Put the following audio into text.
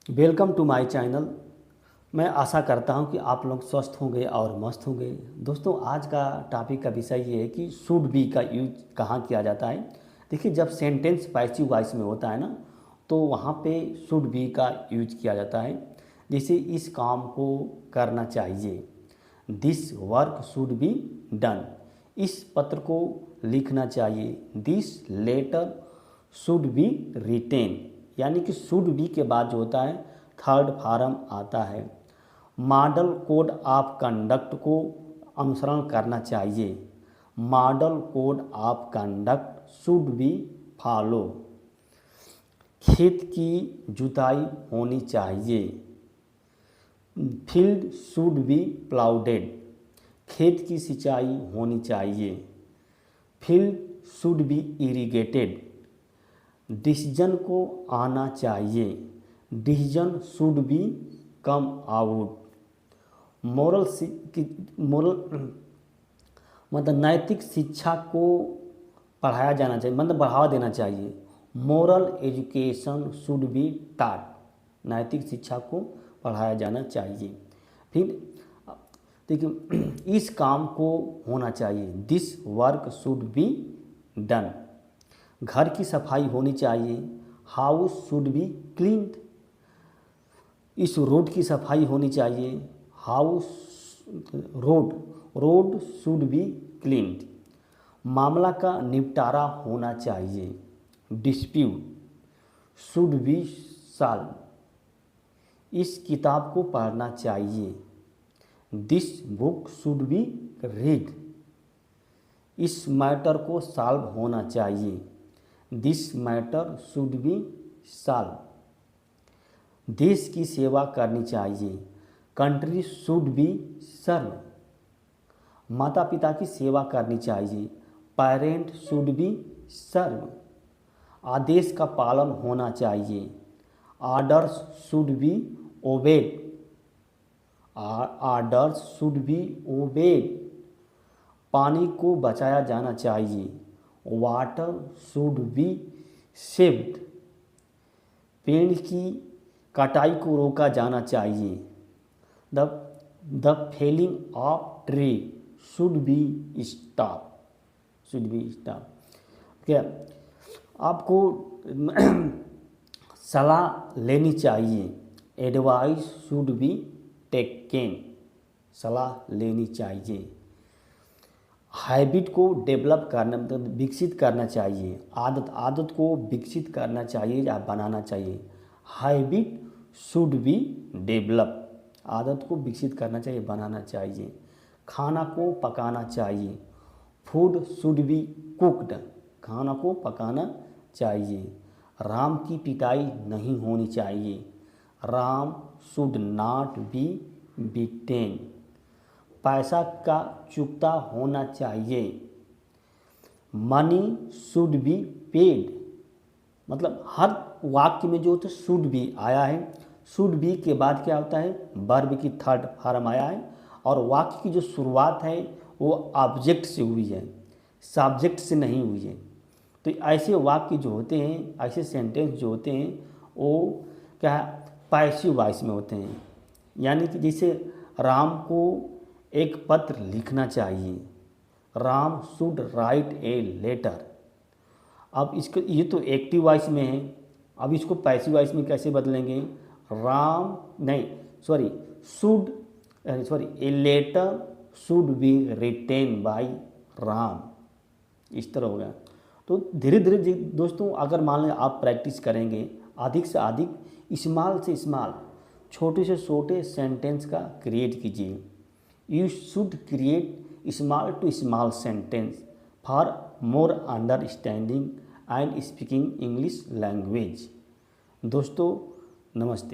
Welcome to my channel. मैं आशा करता हूं कि आप लोग स्वस्थ होंगे और मस्त होंगे। दोस्तों, आज का टॉपिक का विषय ये है कि शुड बी का यूज कहाँ किया जाता है। देखिए, जब सेंटेंस पैसिव वॉइस में होता है ना, तो वहाँ पे शुड बी का यूज किया जाता है। जैसे इस काम को करना चाहिए, this work should be done. इस पत्र को लिखना चाहिए, this letter should be written. यानी कि शुड बी के बाद जो होता है थर्ड फॉर्म आता है। मॉडल कोड ऑफ कंडक्ट को अनुसरण करना चाहिए, model code of conduct should be follow. खेत की जुताई होनी चाहिए, फील्ड शुड बी प्लाउडेड। खेत की सिंचाई होनी चाहिए, field should be irrigated. Decision को आना चाहिए, decision should be come out. Moral मतलब नैतिक शिक्षा को पढ़ाया जाना चाहिए, मतलब बढ़ावा देना चाहिए। Moral education should be taught. नैतिक शिक्षा को पढ़ाया जाना चाहिए। फिर देखिए, इस काम को होना चाहिए, this work should be done. घर की सफाई होनी चाहिए, हाउस शुड बी क्लीन्ड। इस रोड की सफाई होनी चाहिए, रोड शुड बी क्लीन्ड। मामला का निपटारा होना चाहिए, डिस्प्यूट शुड बी सॉल्व। इस किताब को पढ़ना चाहिए, this book should be read. इस मैटर को सॉल्व होना चाहिए, this matter should be solve. देश की सेवा करनी चाहिए, कंट्री शुड बी सर्व। माता पिता की सेवा करनी चाहिए, पेरेंट शुड बी सर्व। आदेश का पालन होना चाहिए, orders should be obeyed. Orders should be obeyed. पानी को बचाया जाना चाहिए, वाटर शुड बी सेव्ड। पेड़ की कटाई को रोका जाना चाहिए, the felling of tree should be stop. क्या आपको सलाह लेनी चाहिए, एडवाइस शुड बी टेकन। सलाह लेनी चाहिए। हैबिट को डेवलप करना मतलब विकसित करना चाहिए, आदत को विकसित करना चाहिए या बनाना चाहिए। Habit should be develop. आदत को विकसित करना चाहिए, बनाना चाहिए। खाना को पकाना चाहिए, फूड शुड बी कुक्ड। खाना को पकाना चाहिए। राम की पिटाई नहीं होनी चाहिए, Ram should not be beaten. पैसा का चुकता होना चाहिए, मनी शुड बी पेड। मतलब हर वाक्य में जो होता है शुड बी आया है, शुड बी के बाद क्या होता है, वर्ब की थर्ड फॉर्म आया है। और वाक्य की जो शुरुआत है वो ऑब्जेक्ट से हुई है, सब्जेक्ट से नहीं हुई है। तो ऐसे वाक्य जो होते हैं, ऐसे सेंटेंस जो होते हैं, वो क्या है, पैसिव वॉइस में होते हैं। यानी कि जैसे राम को एक पत्र लिखना चाहिए, Ram should write a letter. अब इसको, ये तो एक्टिव वॉइस में है, अब इसको पैसिव वॉइस में कैसे बदलेंगे, a letter should be written by Ram. इस तरह हो गया। तो धीरे धीरे दोस्तों, अगर मान लें आप प्रैक्टिस करेंगे, अधिक से अधिक स्मॉल से स्मॉल, छोटे से छोटे सेंटेंस का क्रिएट कीजिए। You should create small to small sentence for more understanding and speaking English language। दोस्तों, नमस्ते।